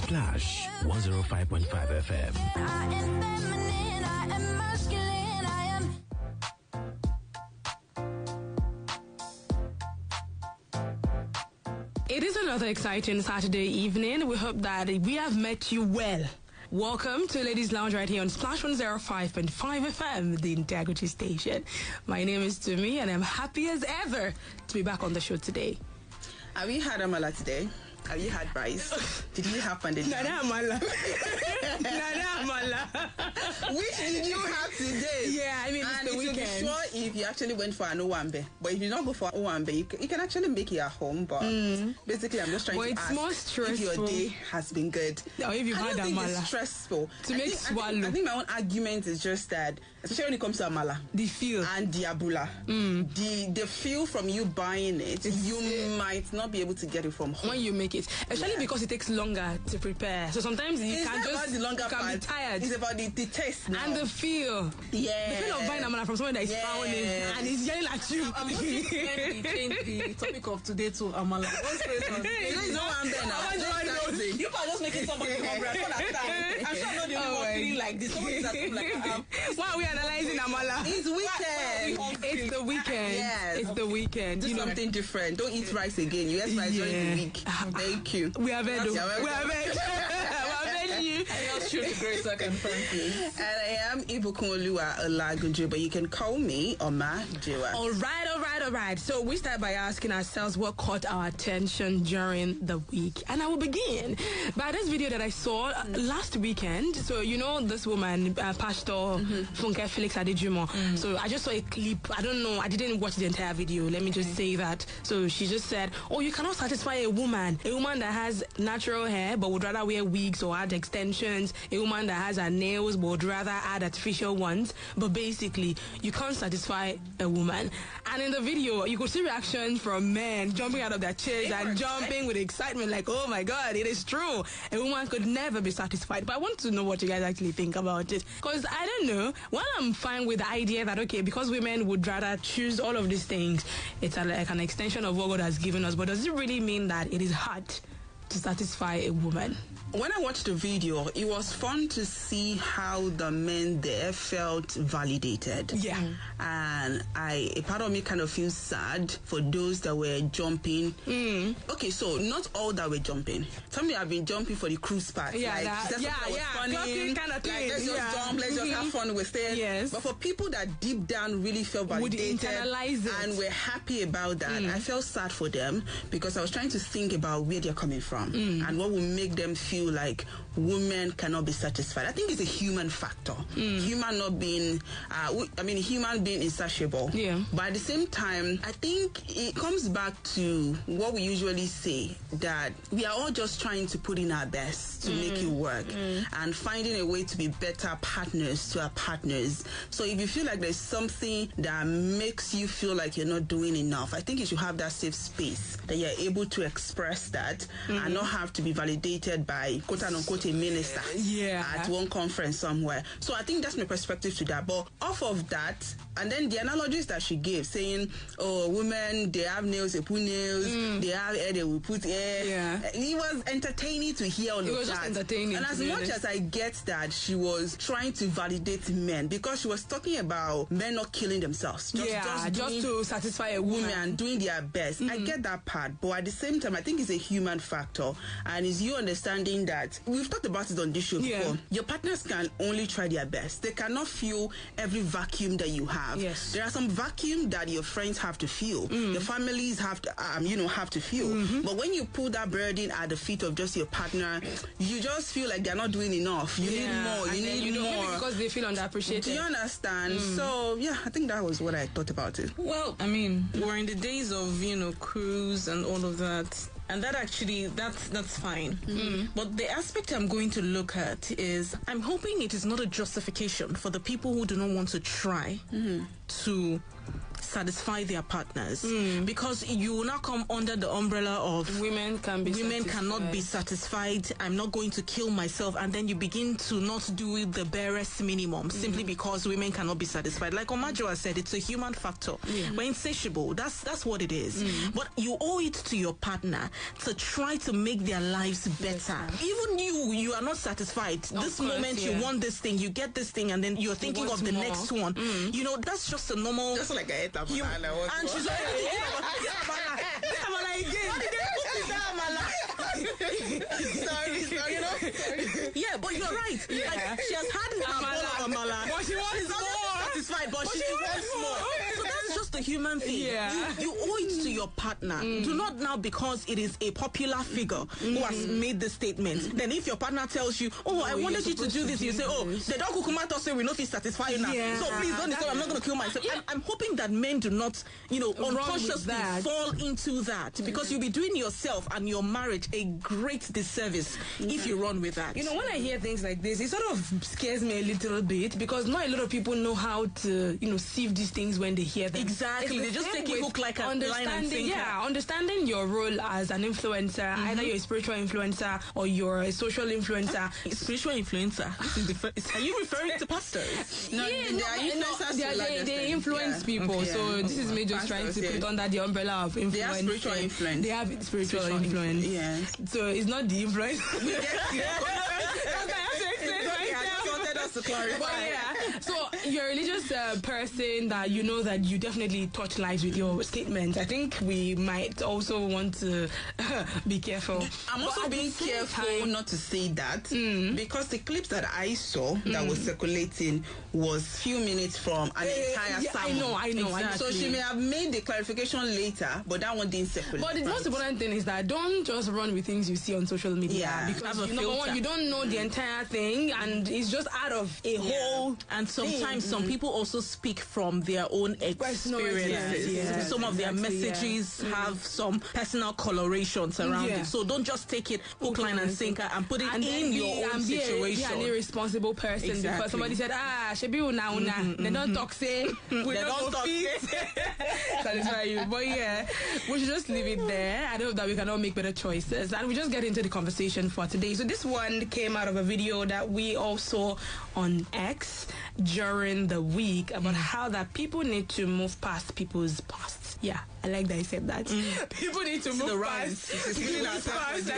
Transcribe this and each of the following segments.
Splash 105.5 FM. I am feminine, I am masculine, I am. It is another exciting Saturday evening. We hope that we have met you well. Welcome to Ladies Lounge right here on Splash 105.5 FM, the Integrity Station. My name is Tumi and I'm happy as ever to be back on the show today. Have you had amala today? Have you had rice? Did you have pandemic? Nana amala. Nana amala. Which did you have today? Yeah, I mean, it's the weekend. And sure if you actually went for an Owambe. But if you don't go for Owambe, you can actually make it at home. But basically, I'm just trying to ask more stressful if your day has been good. Or if you've had amala. It's stressful. Swallow. I think my own argument is just that, especially when it comes to amala. The feel. And the abula. The feel from you buying it, you might not be able to get it from home. When you make it. Especially because it takes longer to prepare. So sometimes you can just be tired. It's about the taste now. And the feel. Yeah. The feel of buying amala from someone that is frowning and is yelling at you. I'm going to change the topic of today to amala. What's going on? There's no one there now. You are just making somebody hungry. I don't understand. I'm sure I'm not the only one feeling like this. Somebody that's like, why are we analyzing amala? It's weekend. It's the weekend. Yes. It's the weekend. Do something different. Don't eat rice again. You eat rice during the week. Thank you. We are ready. We are ready. I just shoot the grace I can thank you. And I am Ibukunoluwa Olagunju, but you can call me Omajuwa. All right. So we start by asking ourselves what caught our attention during the week. And I will begin by this video that I saw last weekend. So, you know, this woman, Pastor Funke Felix Adejumo. So I just saw a clip. I don't know. I didn't watch the entire video. Let me just say that. So she just said, oh, you cannot satisfy a woman that has natural hair but would rather wear wigs or add extensions, a woman that has her nails but would rather add artificial ones. But basically, you can't satisfy a woman. And in the video, you could see reactions from men jumping out of their chairs and jumping with excitement like, oh my God, it is true. A woman could never be satisfied. But I want to know what you guys actually think about it. Because I don't know. While I'm fine with the idea that, okay, because women would rather choose all of these things, it's like an extension of what God has given us. But does it really mean that it is hard to satisfy a woman? When I watched the video, it was fun to see how the men there felt validated. Yeah. And a part of me kind of feels sad for those that were jumping. Okay, so not all that were jumping. Some have been jumping for the cruise part. Yeah, funny, kind of thing. Let's just jump, let's just have fun with it. Yes. But for people that deep down really felt validated internalize it and were happy about that, I felt sad for them because I was trying to think about where they're coming from and what will make them feel like women cannot be satisfied. I think it's a human factor. Human not being, human being insatiable. Yeah. But at the same time, I think it comes back to what we usually say, that we are all just trying to put in our best to make it work and finding a way to be better partners to our partners. So if you feel like there's something that makes you feel like you're not doing enough, I think you should have that safe space that you're able to express that and not have to be validated by quote unquote a minister at one conference somewhere. So I think that's my perspective to that. But off of that, and then the analogies that she gave, saying, oh, women, they have nails, they put nails, they have hair, they will put hair. Yeah. It was entertaining to hear all of that. It was just entertaining. And as much as I get that she was trying to validate men, because she was talking about men not killing themselves. Just to satisfy a woman. And doing their best. I get that part. But at the same time, I think it's a human factor. And it's you understanding that, we've talked about it on this show before, your partners can only try their best. They cannot fill every vacuum that you have. Yes. There are some vacuum that your friends have to fill. Your families have to, have to fill. But when you put that burden at the feet of just your partner, you just feel like they're not doing enough. You need more. You need more. Maybe because they feel underappreciated. Do you understand? So, I think that was what I thought about it. Well, I mean, we're in the days of, cruise and all of that. And that actually, that's fine. But the aspect I'm going to look at is, I'm hoping it is not a justification for the people who do not want to try to satisfy their partners because you will not come under the umbrella of women cannot be satisfied. I'm not going to kill myself, and then you begin to not do the barest minimum simply because women cannot be satisfied. Like Omajuwa said, it's a human factor. We're insatiable. That's what it is. But you owe it to your partner to try to make their lives better. Even you are not satisfied. This moment you want this thing, you get this thing, and then you're thinking of the next one. You know, that's just a normal. Just like I ate a banana. And she's already thinking about Amala again. Sorry, you know. Yeah, but you're right. Like she has had her bowl of amala, but she wants more. Satisfied, but she wants more. So that's just a human thing. You owe it to your partner. Do not now, because it is a popular figure who has made the statement. Then if your partner tells you, "Oh, I wanted you to do this," you say, "Oh, the dog kukumata say we know if it's satisfying now. So please don't disturb. I'm not going to kill myself." I'm hoping that men do not, unconsciously fall into that, because you'll be doing yourself and your marriage a great disservice if you run with that. You know, when I hear things like this, it sort of scares me a little bit, because not a lot of people know how to, sieve these things when they hear them. Exactly. They just take it hook, like a line and sinker. Yeah, understanding your role as an influencer, either you're a spiritual influencer or you're a social influencer. Spiritual influencer? Are you referring to pastors? No, they influence people. So this is me just trying to put under the umbrella of influence. They have spiritual influence. They have spiritual influence. Yes. So it's not the influence. To clarify. But yeah, so you're a religious person that you know that you definitely touch lives with your statements. I think we might also want to be careful. I'm also being careful not to say that because the clips that I saw that was circulating was few minutes from an entire sermon. I know. Exactly. So she may have made the clarification later, but that one didn't circulate. But the most important thing is that don't just run with things you see on social media, because number one, you don't know the entire thing, and it's just out of a whole. And sometimes some people also speak from their own experiences. Some of their messages have some personal colorations around it. So don't just take it hook, line, and sinker and put it in your own situation. Be an irresponsible person because somebody said, shebi una. They don't talk say. They don't talk say. Satisfy you. But yeah, we should just leave it there. I hope that we can all make better choices. And we just get into the conversation for today. So this one came out of a video that we all saw on X during the week about how that people need to move past people's pasts. Yeah, I like that I said that. People need to move past people's past.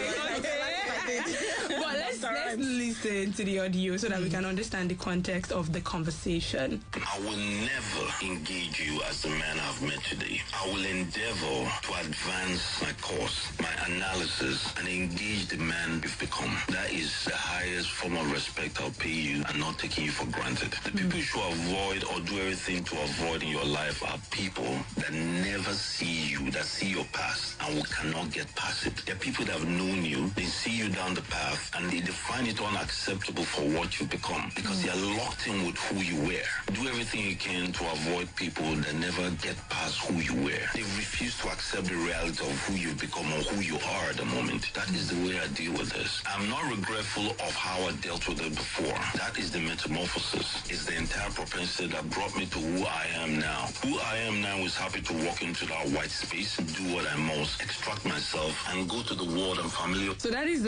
But let's listen to the audio so that we can understand the context of the conversation. I will never engage you as the man I've met today. I will endeavor to advance my course, my analysis, and engage the man you've become. That is the highest form of respect I'll pay you, and not taking you for granted. The people you should avoid or do everything to avoid in your life are people that never see you, that see your past and who cannot get past it. They're people that have known you, they see you down the path, and they find it unacceptable for what you become because they are locked in with who you were. Do everything you can to avoid people that never get past who you were. They refuse to accept the reality of who you've become or who you are at the moment. That is the way I deal with this. I'm not regretful of how I dealt with it before. That is the metamorphosis. It's the entire propensity that brought me to who I am now. Who I am now is happy to walk into that white space, do what I must, extract myself, and go to the world I'm familiar. So that is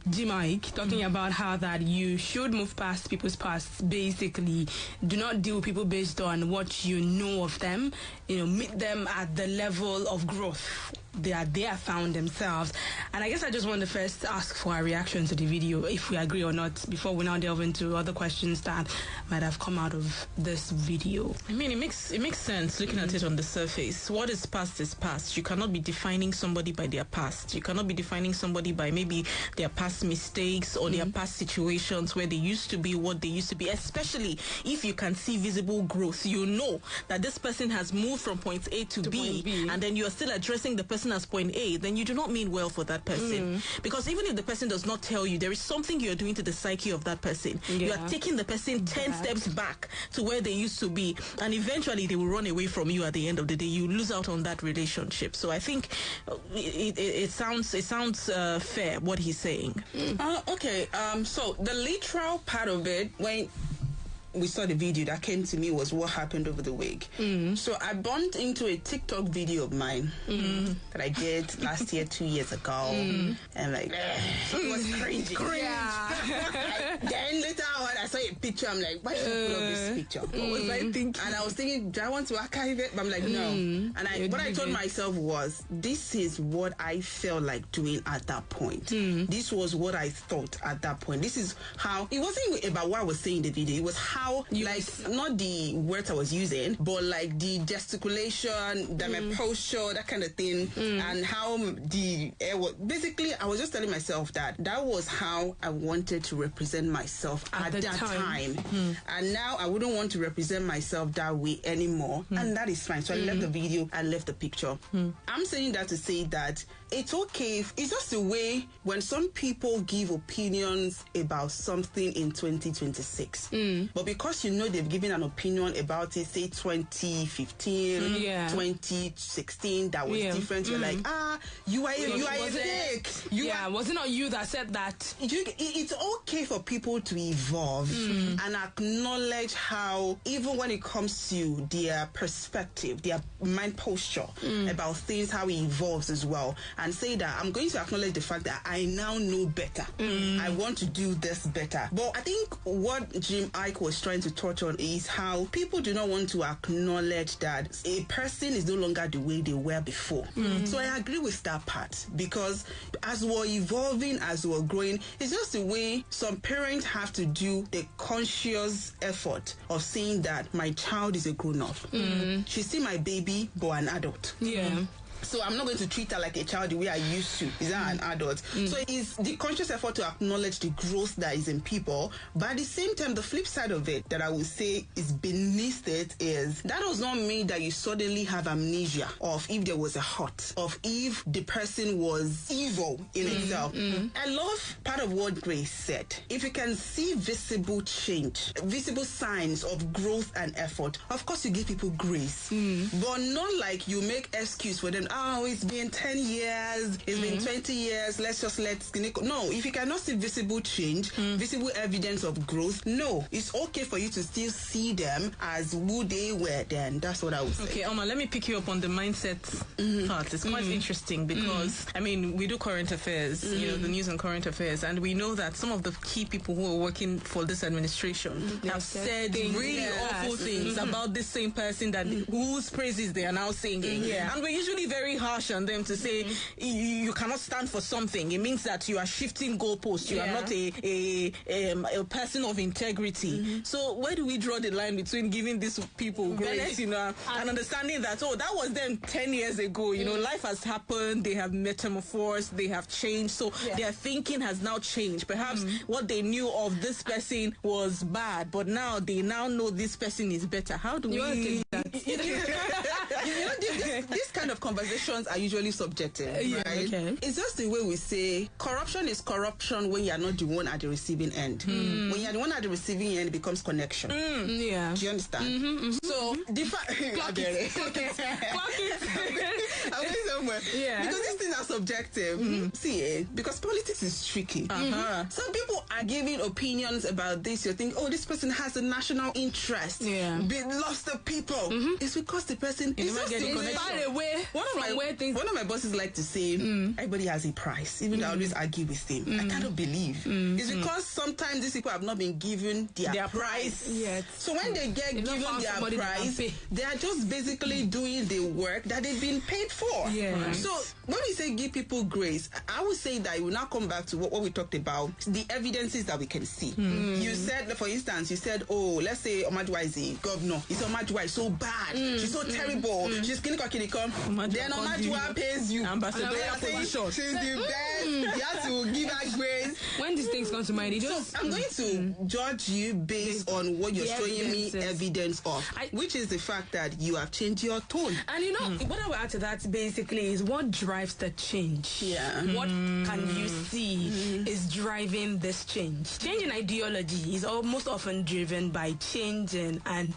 G Mike talking about how that you should move past people's pasts. Basically, do not deal with people based on what you know of them. Meet them at the level of growth they have found themselves. And I guess I just want to first ask for our reaction to the video, if we agree or not, before we now delve into other questions that might have come out of this video. I mean, it makes sense looking at it on the surface. What is past is past. You cannot be defining somebody by their past. You cannot be defining somebody by maybe their past mistakes or their past situations where they used to be what they used to be, especially if you can see visible growth. You know that this person has moved from point A to B, and then you are still addressing the person as point A, then you do not mean well for that person. Because even if the person does not tell you, there is something you are doing to the psyche of that person. You are taking the person 10 steps back to where they used to be, and eventually they will run away from you at the end of the day. You lose out on that relationship. So I think it sounds fair what he's saying. Okay, so the literal part of it, when we saw the video that came to me was what happened over the week. So I bumped into a TikTok video of mine that I did last year, 2 years ago, and like it was cringy. Yeah. Then later on, I saw a picture. I'm like, why did you put up this picture? What was I thinking? And I was thinking, do I want to archive it? But I'm like, no. And what I told myself was, this is what I felt like doing at that point. This was what I thought at that point. This is how, it wasn't about what I was saying in the video. It was how, not the words I was using, but like the gesticulation, my posture, that kind of thing, and how the air was. Basically, I was just telling myself that was how I wanted to represent myself at that time. And now I wouldn't want to represent myself that way anymore. And that is fine. So I left the video and left the picture. I'm saying that to say that it's okay. It's just a way when some people give opinions about something in 2026. But because you know they've given an opinion about it, say 2015, 2016, that was different. You're like, you are a fake. Was it not you that said that? It's okay for people to evolve and acknowledge how, even when it comes to their perspective, their mind posture about things, how it evolves as well, and say that I'm going to acknowledge the fact that I now know better. I want to do this better. But I think what Jim Ike was trying to touch on is how people do not want to acknowledge that a person is no longer the way they were before. So I agree with that part, because as we're evolving, as we're growing, it's just the way some parents have to do the conscious effort of saying that my child is a grown-up. She's still my baby, but an adult. So I'm not going to treat her like a child the way I used to. Is that an adult? So it's the conscious effort to acknowledge the growth that is in people. But at the same time, the flip side of it that I would say is beneath it is that does not mean that you suddenly have amnesia of if there was a hurt, of if the person was evil in itself. I love part of what Grace said. If you can see visible change, visible signs of growth and effort, of course you give people grace. But not like you make excuse for them. Oh, it's been 10 years, it's been 20 years, let's just let it. No, if you cannot see visible change, visible evidence of growth, no, it's okay for you to still see them as who they were then. That's what I would say. Okay, Oma, let me pick you up on the mindset part. It's quite interesting because, I mean, we do current affairs, you know, the news and current affairs, and we know that some of the key people who are working for this administration have said really awful things about this same person that whose praises they are now singing. And we're usually very harsh on them to say you cannot stand for something. It means that you are shifting goalposts. You are not a person of integrity. So where do we draw the line between giving these people grace, you know, and understanding that, oh, that was them 10 years ago. You know, life has happened. They have metamorphosed. They have changed. So their thinking has now changed. Perhaps what they knew of this person was bad, but now they now know this person is better. How do we... This kind of conversations are usually subjective, right? It's just the way we say corruption is corruption when you are not the one at the receiving end. When you are the one at the receiving end, it becomes connection. Do you understand? So, Clock it. I'm going somewhere. Because these things are subjective. See, because politics is tricky. Some people are giving opinions about this. You think, oh, this person has a national interest. Loves the people. It's because the person is not getting far away from where things. One of my bosses like to say, everybody has a price. Even though I always argue with him. I cannot believe. It's because sometimes these people have not been given their price yet. So when they get given their price, they are just basically doing the work that they've been paid for. So when we say give people grace, I would say that it will now come back to what we talked about, the evidences that we can see. You said, for instance, you said, oh, let's say Omajuwa is a governor. It's Omajuwa is so bad. She's so terrible. She's clinical. Then Omajuwa pays you. Ambassador, she's the best. You have to give her grace. When these things come to mind, I'm going to judge you based on what you're showing me evidence of, which is the fact that you have changed your tone. And you know, what I will add to that basically is what drives the change. What can you see is driving this change? Change in ideology is most often driven by changing and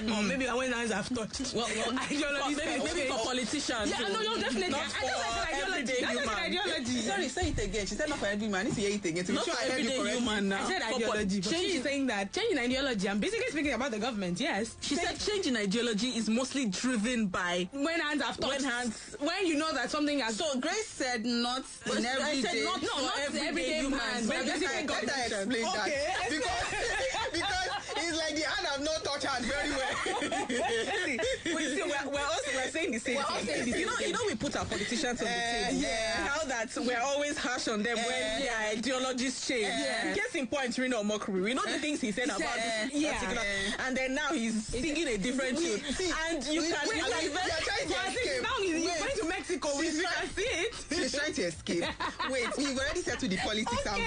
or maybe when eyes have touched. Maybe for politics politicians. Yeah, no, you're definitely. Not for everyday human. Ideology. Sorry, say it again. She said not for every man. If you hear it again, to Not be sure for I heard you everyday correctly. human now. I said ideology. But she's saying that change in ideology. I'm basically speaking about the government. Yes. She said change in ideology is mostly driven by When hands have touched. When you know that something has. So Grace said not in I every said day. not for everyday humans. But Let basically her explain that. Because it's like the hand have not touched hand very well. We're saying the same thing. You know, we put our politicians on the table. How that we're always harsh on them when their ideologies change. Case in point, Reno Mokuru. We know the things he said about this particular, and then now he's singing a different tune. And you can Now he's going to Mexico. We can see it. She's trying to escape. Wait, we've already settled the politics angle.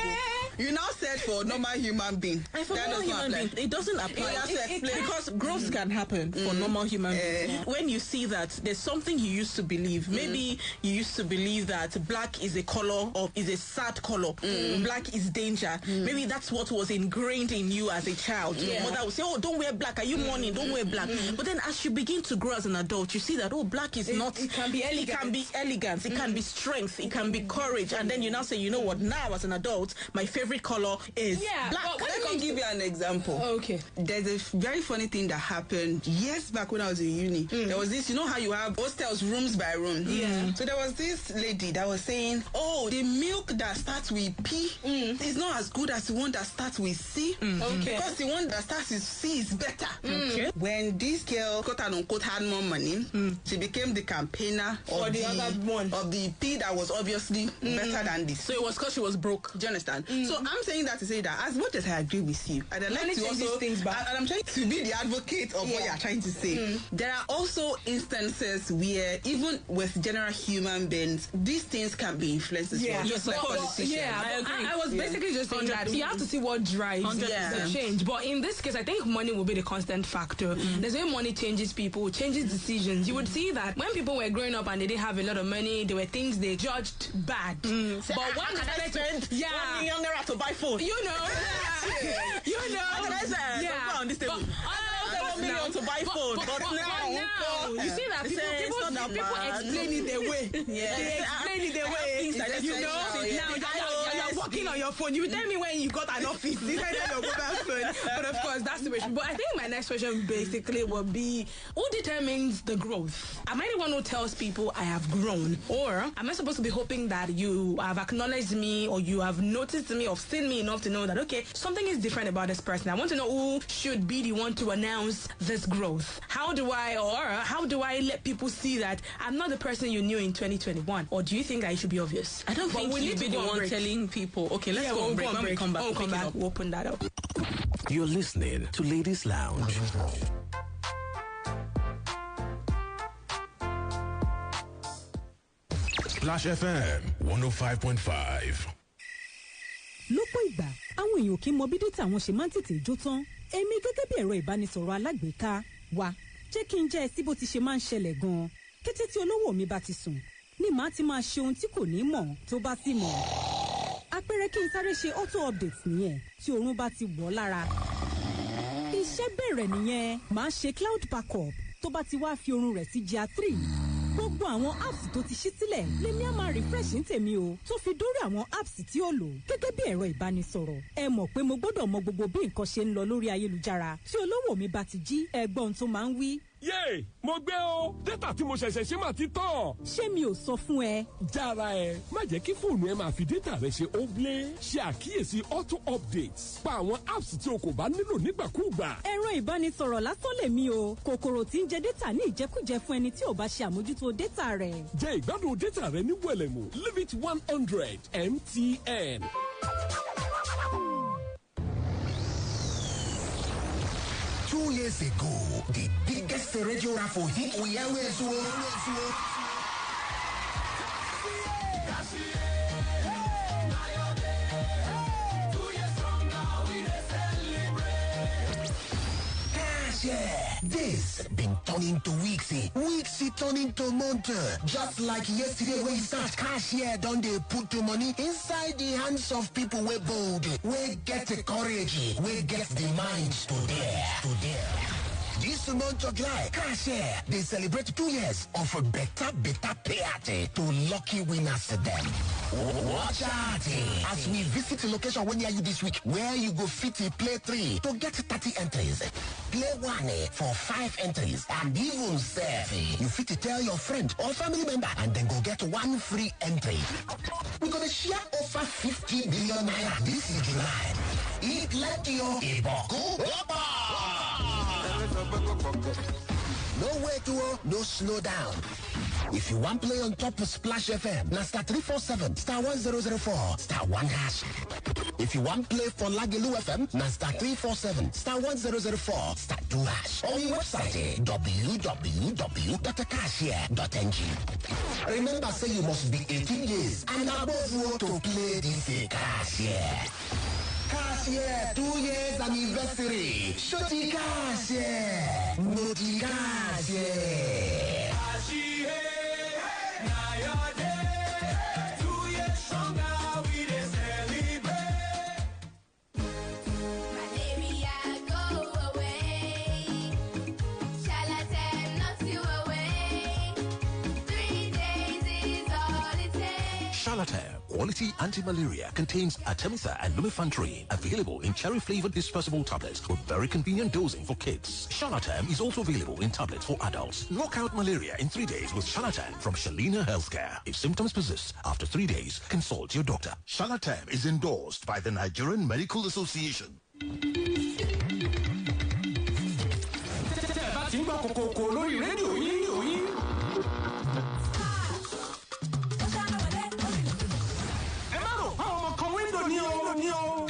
You now said for normal human being. And for normal human being, it doesn't apply. You have to explain. Because growth can happen for normal human beings. When you see that there's something you used to believe, maybe you used to believe that black is a color or is a sad color, black is danger. Maybe that's what was ingrained in you as a child. Your mother would say, oh, don't wear black. Are you mourning? Don't wear black. But then as you begin to grow as an adult, you see that, oh, black is not. It can be elegant. It can be elegance. It can be strength. It can be courage. And then you now say, you know what? Now as an adult, my favorite color is black. Let me give you an example. Okay. There's a very funny thing that happened years back when I was in uni. There was this, you know how you have hostels rooms by room? Yeah. So there was this lady that was saying, oh, the milk that starts with P is not as good as the one that starts with C. Okay. Because the one that starts with C is better. Okay. When this girl, quote unquote, had more money, she became the campaigner For the other one. of the P that was obviously better than this. So it was because she was broke. Do you understand? So I'm saying that to say that as much as I agree with you, I'd like Money to changes also, things back. and I'm trying to be the advocate of what you're trying to say. There are also instances where even with general human beings, these things can be influenced as well. Just like politicians. I agree. I was Yeah. basically just saying that you have to see what drives 100%. the change. But in this case, I think money will be the constant factor. There's way money changes people, changes decisions. You would see that when people were growing up and they didn't have a lot of money, there were things they judged bad. But when I spend 1 million naira to buy phone. you know, How can I say? On this table. I 1 million to buy phone. But now, you see that people explain it their way. They explain it their way. You know, now you're working on your phone. You tell me when you got an office, you tell your mobile phone. But of course, that's the way. But I think my next question basically will be, who determines the growth? Am I the one who tells people I have grown? Or am I supposed to be hoping that you have acknowledged me or you have noticed me or seen me enough to know that, okay, something is different about this person. I want to know who should be the one to announce this growth. How do I let people see that I'm not the person you knew in 2021? Or do you think that it should be obvious? I don't think we you need be to the go on one break. telling people, okay, let's go on break. When we come back, We'll open that up. You're listening to Ladies Lounge. Splash FM 105.5. lọ́pọ̀ ìgbà àwọn èèyàn kì í mọ bí dátà wọn ṣe máa ń tètè jó tán èmi gẹ́gẹ́ bí ẹ̀rọ ìbánisọ̀rọ̀ alágbèéká wa jẹ́ kí n jẹ́ ẹ sí bó ti ṣe máa ń ṣẹlẹ̀ gan-an kété tí olówó mi bá ti sùn ni màá ti máa ṣe ohun tí kò ní mọ̀ tó bá sì mọ̀ àpẹẹrẹ kí n sáré ṣe auto update nìyẹn tí oorun bá ti wọ̀ lára iṣẹ́ bẹ̀rẹ̀ nìyẹn màá ṣe cloud backup tó bá ti wá fi oorun rẹ̀ sí GR 3 gbogbo àwọn apps tó ti ṣí sílẹ̀ lèmi á máa refresh ní tèmi o tó fi dórí àwọn apps tí ó lò gẹ́gẹ́ bí ẹ̀rọ ìbánisọ̀rọ̀ ẹ mọ̀ pé mo gbọ́dọ̀ mọ gbogbo bí nǹkan ṣe ń lọ lórí ayélujára tí olówó mi bá ti jí ẹgbọ́n tó máa ń wí. yéè mo gbé o dátà tí mo ṣẹ̀ṣẹ̀ ṣe máa ti tán. ṣé mi ò sọ fún ẹ. jára ẹ má jẹ́ kí fóònù ẹ máa fi dátà rẹ ṣe óblé ṣe àkíyèsí auto updates pa àwọn apps tí o kò bá nílò nígbàkúùgbà. ẹ̀rọ ìbánisọ̀rọ̀ lásán lèmi o kòkòrò tí ń jẹ dátà ní ìjẹkújẹ fún ẹni tí ò bá ṣe àmójútó dátà rẹ̀. jẹ́ ìgbádùn dátà rẹ ní wẹ̀lẹ̀mú leave it 100 MTN. Years ago, the biggest radio raffle hit we always This been turning to weeks, weeks turning to months. Just like yesterday when you start cashier, don't they put the money inside the hands of people we bold, we get the courage, we get the minds to dare. This month of July, Cashier, they celebrate 2 years of a better payout to lucky winners them. Watch out as we visit the location when near you this week, where you go fit play 3 to get 30 entries. Play 1 for 5 entries, and even serve. You fit to tell your friend or family member, and then go get 1 free entry. We're gonna share over 50 billion naira this July. Eat like your No way to no slow down. If you want play on top of Splash FM, now star 347, star 1004, star 1 hash. If you want play for Lagelu FM, now star 347, star 1004, star 2 hash. Or your website, www.cashier.ng. Remember, say you must be 18 years and above to play this Cashier. Cashier, 2 years anniversary. Shoti Cashier. Noti Cashier. Charlatan Quality Anti-Malaria contains Artemether and lumefantrine, available in cherry-flavored dispersible tablets with very convenient dosing for kids. Charlatan is also available in tablets for adults. Knock out malaria in 3 days with Charlatan from Shalina Healthcare. If symptoms persist after 3 days, consult your doctor. Charlatan is endorsed by the Nigerian Medical Association.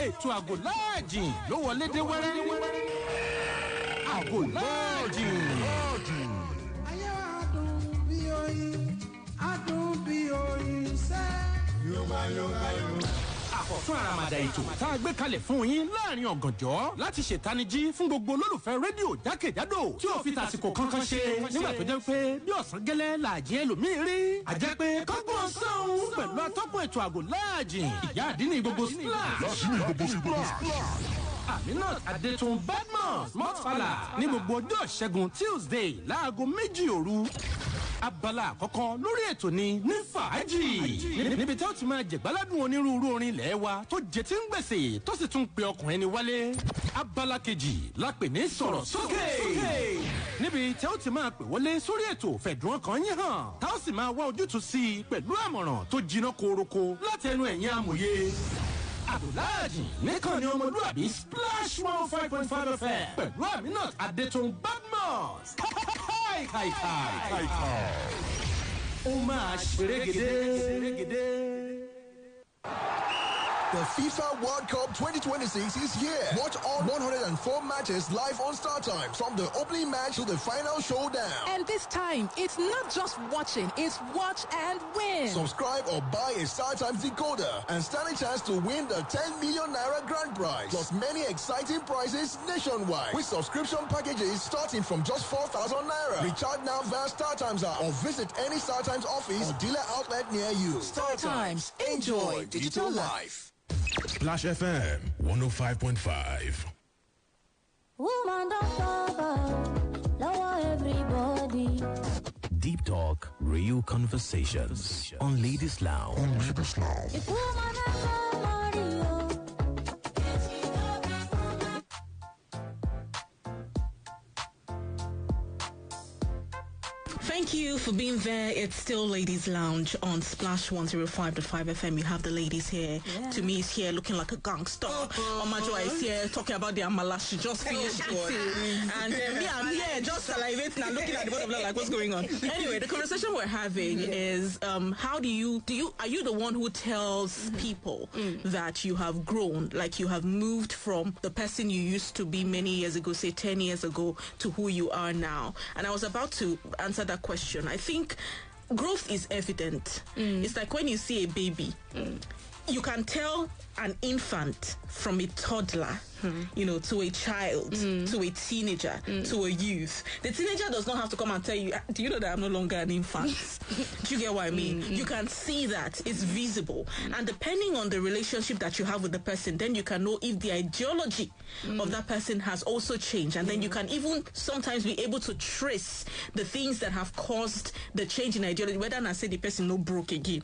Ètò àgò láàjìn ló wọlé dé wẹ́rẹ́. Àgò láàjìn. Ayé wa dùn bí oyin, adùn bí oyin sẹ́. Yorùbá. Àkọ́tún àràmàdà ètò tá a gbé kalẹ̀ fún yín láàrin ọ̀gànjọ́ láti ṣètanijí fún gbogbo olólùfẹ́ rédíò jákèjádò tí ò fi tàsìkò kankan ṣe nígbà tó jẹ́ pé bí ọ̀sán gẹ́lẹ́ làjẹ́ ẹlòmíì rí. Àjẹ́ pé kọ́gbọ́n sọ̀hún pẹ̀lú atọ́kùn ètò àgò láàjìn ìyá àdínní gbogbo splash. Aminat Adétun Badmus Mọ́tfàlà ní gbogbo ọjọ́ ìṣẹ́gun Tuesday láago 2 òru. Abala àkọ́kọ́ lórí ètò ni ní fàájì. Níbi tí ó ti máa jẹ̀gbáládùn onírúurú orin ilẹ̀ wa tó jẹ tí ń gbèsè tó sì tún pe ọkùnrin ni wálé. Abala kejì la pè ní sọ̀rọ̀ sókè. Níbi tí ó ti máa pè wọlé sórí ètò fẹ̀dùn ọkàn yín hàn. Tá ó sì máa wá ojútùú sí i pẹ̀lú àmọ̀ràn tó jiná koroko láti ẹnu ẹ̀yin amòye. Abdulhaji nìkan ni ọmọlúwàbí Splash 105.5 FM pẹ̀lú Aminat Adétun Badmus. Kai. Ó máa ṣerégedé. The FIFA World Cup 2026 is here. Watch all 104 matches live on Star Times, from the opening match to the final showdown. And this time, it's not just watching, it's watch and win. Subscribe or buy a Star Times decoder and stand a chance to win the 10 million naira grand prize, plus many exciting prizes nationwide with subscription packages starting from just 4,000 naira. Recharge now via Star Times app or visit any Star Times office or dealer outlet near you. Star Times, enjoy digital life. Splash FM 105.5. Woman don't cover, lower everybody. Deep Talk, real conversations on Ladies Lounge. If woman don't cover, Thank you for being there. It's still Ladies Lounge on Splash 105.5 FM. You have the ladies here. Yeah. Tumi is here looking like a gangster. Omajuwa is here talking about the amala she just finished. And me, I'm here just salivating and looking at the bottom like what's going on. Anyway, the conversation we're having is how are you the one who tells people that you have grown, like you have moved from the person you used to be many years ago, say 10 years ago, to who you are now? And I was about to answer that question. I think growth is evident. It's like when you see a baby, you can tell an infant from a toddler, you know, to a child, to a teenager, to a youth. The teenager does not have to come and tell you, do you know that I'm no longer an infant? Do you get what I mean? You can see that. It's visible. And depending on the relationship that you have with the person, then you can know if the ideology of that person has also changed. And then you can even sometimes be able to trace the things that have caused the change in ideology, whether I say the person no broke again.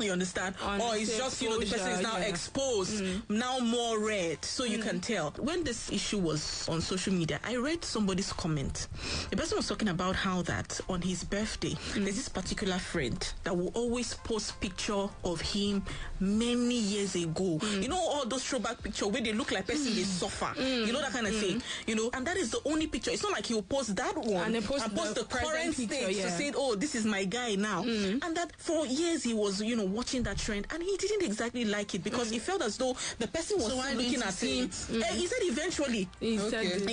You understand? Or it's just, you know, the person is now exposed, now more red. So you can tell. When this issue was on social media, I read somebody's comment. The person was talking about how that on his birthday, there's this particular friend that will always post picture of him many years ago. You know, all those throwback pictures where they look like person they suffer. You know, that kind of thing. You know, and that is the only picture. It's not like he'll post that one and post the current state to say, oh, this is my guy now. And that for years he was, you know, watching that trend, and he didn't exactly like it because he felt as though the person was still looking at him. He said eventually he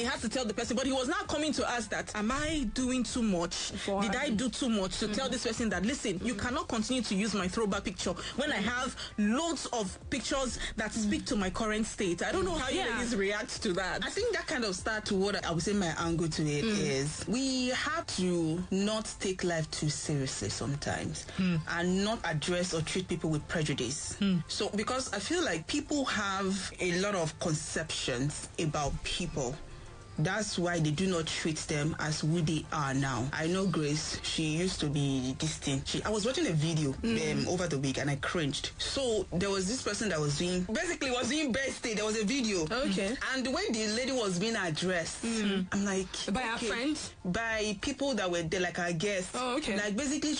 had to tell the person, but he was now coming to ask that, am I doing too much? Did I do too much to tell this person that, listen, you cannot continue to use my throwback picture when I have loads of pictures that speak to my current state? I don't know how you ladies react to that. I think that kind of start to what I would say my angle to it is we have to not take life too seriously sometimes and not address or treat people with prejudice. So because I feel like people have a lot of conceptions about people. That's why they do not treat them as who they are now. I know Grace, she used to be this thing. I was watching a video over the week and I cringed. So there was this person that was doing birthday. There was a video. Okay. And the way the lady was being addressed, I'm like... By her friends? By people that were there, like her guests. Oh, okay. Like basically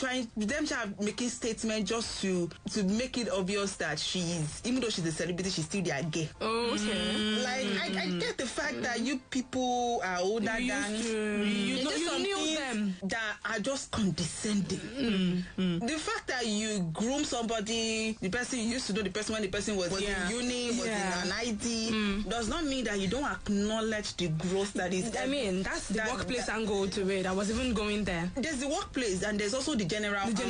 making statements just to make it obvious that she's, even though she's a celebrity, she's still their gay. Oh, okay. Like, I get the fact that you people are older than you knew them that are just condescending. The fact that you groom somebody, the person you used to know the person when the person was in uni, was in an IT, does not mean that you don't acknowledge the growth that is. I mean, that's the workplace angle to it. I was even going there. There's the workplace and there's also the general angle.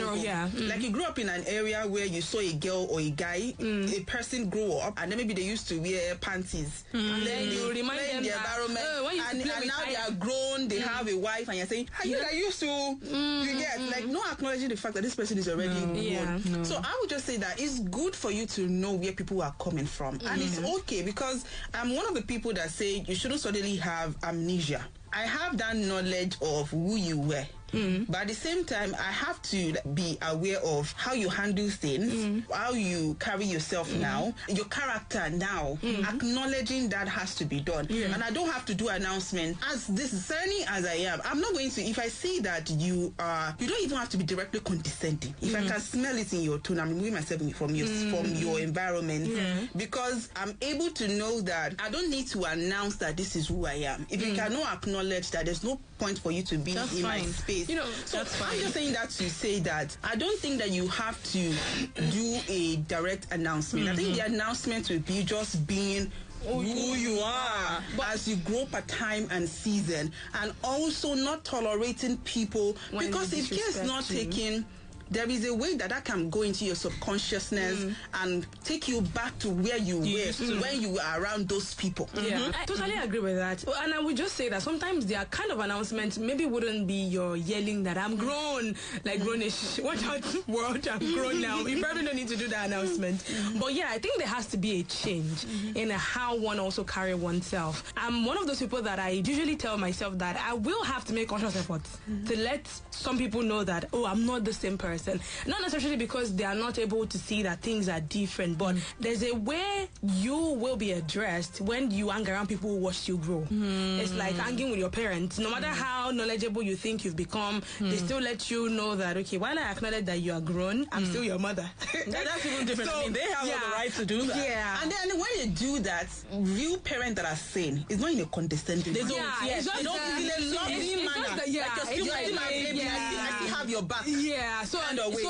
Like you grew up in an area where you saw a girl or a guy, a person grow up, and then maybe they used to wear panties. And then you remind them the environment. And now they are grown, they have a wife, and you're saying, how you used to, you get, like, not acknowledging the fact that this person is already grown. So I would just say that it's good for you to know where people are coming from. And it's okay, because I'm one of the people that say you shouldn't suddenly have amnesia. I have that knowledge of who you were. But at the same time, I have to be aware of how you handle things, how you carry yourself now, your character now. Acknowledging that has to be done. And I don't have to do announcement. As discerning as I am, I'm not going to, if I see that you don't even have to be directly condescending. If I can smell it in your tone, I'm removing myself from your environment, because I'm able to know that I don't need to announce that this is who I am. If you cannot acknowledge that, there's no point for you to be in my space. You know, so I'm just saying that to say that I don't think that you have to do a direct announcement. I think the announcement will be just being who you are as you grow per time and season, and also not tolerating people, because if care is not taken, there is a way that can go into your subconsciousness and take you back to where you were when you were around those people. I totally agree with that. And I would just say that sometimes their kind of announcements maybe wouldn't be your yelling that I'm grown, like grownish. Watch out, world, I'm grown now. You probably don't need to do that announcement. But yeah, I think there has to be a change in how one also carry oneself. I'm one of those people that I usually tell myself that I will have to make conscious efforts to let some people know that, oh, I'm not the same person. Not necessarily because they are not able to see that things are different, but there's a way you will be addressed when you hang around people who watched you grow. It's like hanging with your parents. No matter how knowledgeable you think you've become, they still let you know that, okay, while I acknowledge that you are grown, I'm still your mother. That's even different. So, I mean, they have all the right to do that. And then when you do that, real parents that are saying, it's not in a condescending manner. They don't. It's not in a loving manner. Like you're still my baby. I still have have your back. Yeah, so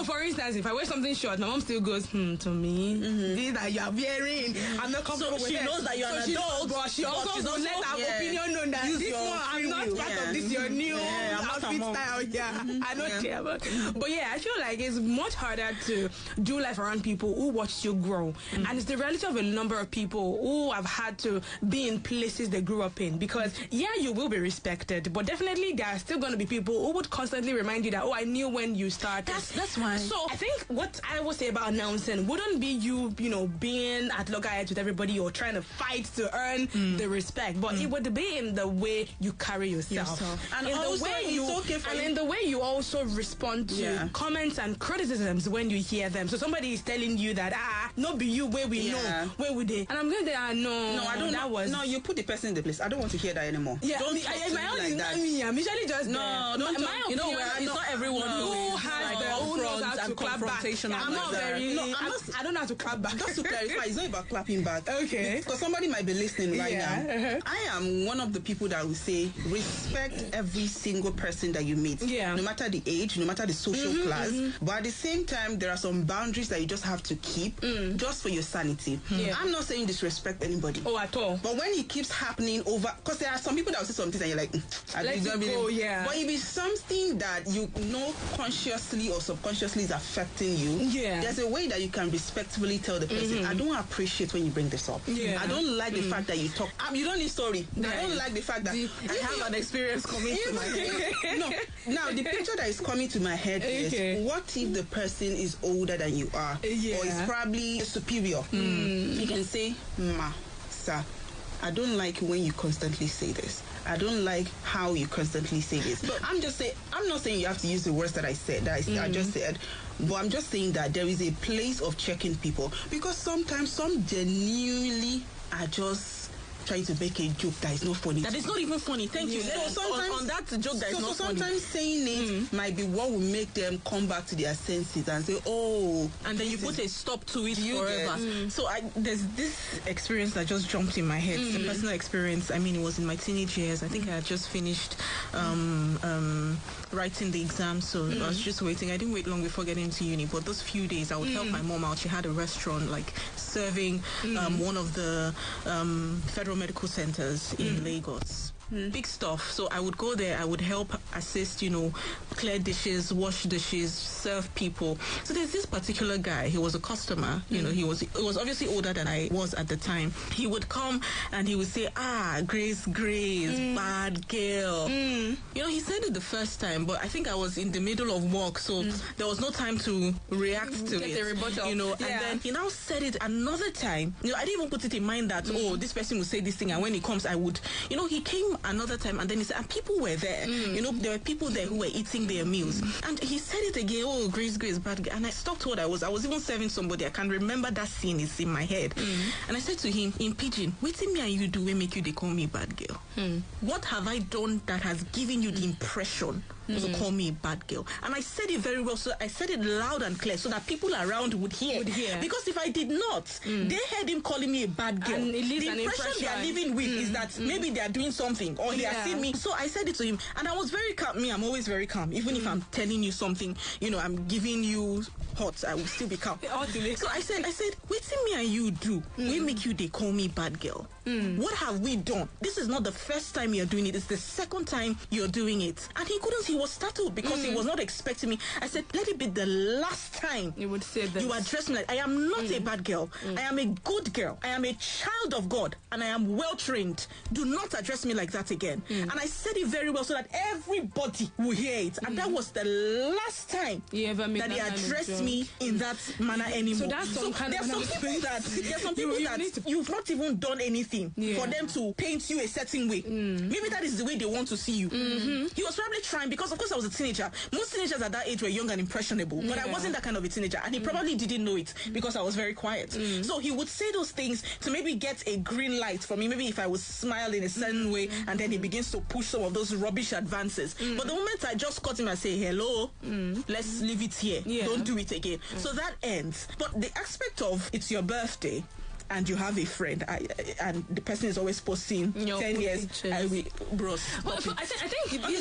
for instance, if I wear something short, my mom still goes, to me, this that you are wearing, I'm not comfortable with it. So she knows that you're an adult, but she also will let her opinion known that this one, I'm not part of this, your new outfit style. Yeah, I don't care about. But yeah, I feel like it's much harder to do life around people who watched you grow. And it's the reality of a number of people who have had to be in places they grew up in. Because, yeah, you will be respected, but definitely there are still going to be people who would constantly remind you that, I knew when you started. That's why. So I think what I would say about announcing wouldn't be you being at loggerheads with everybody or trying to fight to earn the respect, but it would be in the way you carry yourself. And in also, the way in the way you also respond to comments and criticisms when you hear them. So somebody is telling you that not be you where we know where would they, and I'm going to no, I don't. That was no. You put the person in the place. I don't want to hear that anymore. Yeah, don't talk to me like that. I'm usually just don't. You know, it's not everyone who has the who knows how to clap back. I'm not very. I don't know how to clap back. Just to clarify, it's not about clapping back. Okay. Because somebody might be listening right now. I am one of the people that will say respect every single person that you meet. Yeah. No matter the age, no matter the social class. But at the same time, there are some boundaries that you just have to keep just for your sanity. Yeah. I'm not saying disrespect anybody. Oh, at all. But when it keeps happening over, because there are some people that will say something and you're like, let it go, yeah. But if it's something that you know consciously or subconsciously is affecting you, there's a way that you can respectfully tell the person, I don't appreciate when you bring this up. Yeah. I don't like the fact that you talk. You don't need story. Yeah. I don't like the fact that I have an experience coming to my head. No. Now, the picture that is coming to my head is, what if the person is older than you are? Or is probably superior? You can say, ma, sir, I don't like when you constantly say this. I don't like how you constantly say this. But I'm not saying you have to use the words that I said, I just said, but I'm just saying that there is a place of checking people, because sometimes some genuinely are just trying to make a joke that is not funny. That is not even funny. Thank you. So sometimes on that joke that is not funny. Sometimes saying it might be what will make them come back to their senses and say, and then you put a stop to it forever. So there's this experience that just jumped in my head. It's a personal experience. I mean, it was in my teenage years. I think I had just finished writing the exam, so I was just waiting. I didn't wait long before getting into uni, but those few days I would help my mom out. She had a restaurant, like serving one of the federal medical centers in Lagos. Big stuff. So I would go there, I would help assist, clear dishes, wash dishes, serve people. So there's this particular guy, he was a customer, he was obviously older than I was at the time. He would come and he would say, Grace, bad girl. He said it the first time, but I think I was in the middle of work, so there was no time to react to it. The rebuttal. And then he now said it another time. I didn't even put it in mind that, this person would say this thing, and when he comes, I would, he came another time, and then he said, and people were there. There were people there who were eating their meals. And he said it again, Grace, bad girl. And I stopped what I was even serving somebody. I can remember that scene is in my head. And I said to him, in pidgin, waiting me and you do, we make you, they call me bad girl. What have I done that has given you the impression to call me a bad girl? And I said it very well, so I said it loud and clear so that people around would hear. Because if I did not, they heard him calling me a bad girl. And the impression they are living with is that maybe they are doing something, or they are seeing me. So I said it to him, and I was very calm. I'm always very calm. Even if I'm telling you something, I'm giving you hot, I will still be calm. So I said, waiting me and you do, we make you, they call me bad girl. What have we done? This is not the first time you're doing it, it's the second time you're doing it. And he was startled because he was not expecting me. I said, let it be the last time you would say that you address me like, I am not a bad girl. I am a good girl. I am a child of God, and I am well trained. Do not address me like that again. And I said it very well so that everybody will hear it. And that was the last time that he addressed me in that manner anymore. So that's some kind of people that you've not even done anything for them to paint you a certain way. Maybe that is the way they want to see you. He was probably trying, because of course I was a teenager. Most teenagers at that age were young and impressionable, but I wasn't that kind of a teenager, and he probably didn't know it because I was very quiet. So he would say those things to maybe get a green light for me, maybe if I would smile in a certain way, and then he begins to push some of those rubbish advances. But the moment I just cut him and say, hello, let's leave it here, don't do it again. So that ends. But the aspect of it's your birthday, and you have a friend, and the person is always posting 10 years, bros. But I think you